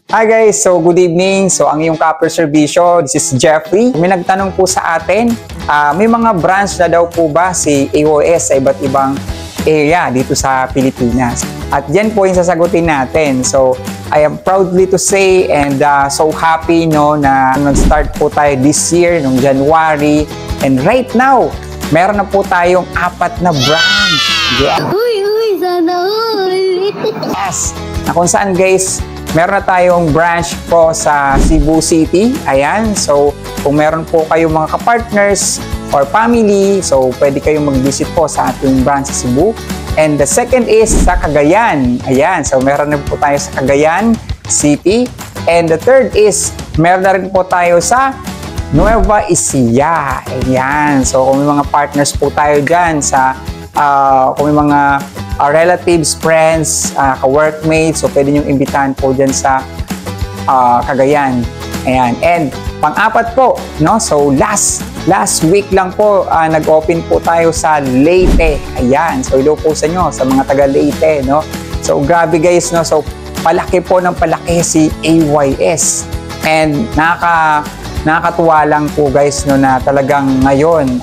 Hi guys, so good evening. So ang iyong Copper Servicio, this is Jeffrey. May nagtanong po sa atin, may mga branch na daw po ba si AOS sa iba't ibang area dito sa Pilipinas? At yan po yung sasagutin natin. So I am proudly to say and so happy no na nag-start po tayo this year, noong January. And right now, meron na po tayong 4 na branch. Yeah. Uy, sana all. Yes. Na kung saan guys, meron na tayong branch po sa Cebu City. Ayan. So, kung meron po kayong mga kapartners or family, so pwede kayong mag-visit po sa ating branch sa Cebu. And the second is sa Cagayan. Ayan. So, meron na po tayo sa Cagayan City. And the third is, meron na rin po tayo sa Nueva Ecija. Ayan. So, kung may mga partners po tayo dyan sa kung may mga relatives, friends, ka-workmates, so pwede niyong imbitahan po dyan sa Cagayan. Ayan. And pang-apat po, no? So last week lang po, nag-open po tayo sa Leyte. Ayan. So hello po sa inyo, sa mga taga Leyte, no? So grabe guys, no? So palaki po ng palaki si AYS. And nakakatuwa lang po guys, no, na talagang ngayon,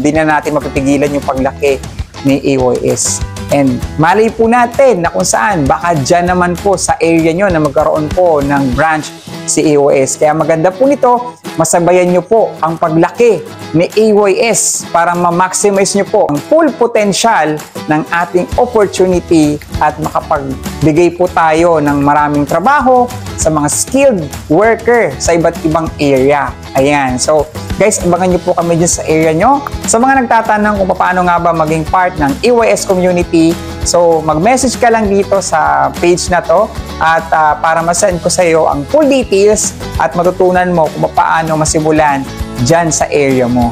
di na natin mapipigilan yung paglaki ni AYS. And malay po natin na kung saan, baka dyan naman po sa area nyo na magkaroon po ng branch si AYS. Kaya maganda po nito, masabayan nyo po ang paglaki ni AYS para ma-maximize nyo po ang full potential ng ating opportunity at makapagbigay po tayo ng maraming trabaho sa mga skilled worker sa iba't ibang area. Ayan. So, guys, abangan nyo po kami dyan sa area nyo. Sa mga nagtatanong kung paano nga ba maging part ng AYS community, so mag-message ka lang dito sa page na to at para masend ko sa iyo ang full details at matutunan mo kung paano masimulan dyan sa area mo.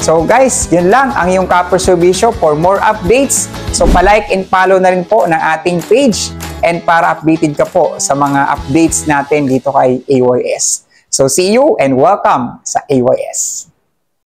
So guys, yun lang ang iyong Copper Servicio. For more updates, so palike and follow na rin po ng ating page and para updated ka po sa mga updates natin dito kay AYS. So see you and welcome sa AYS.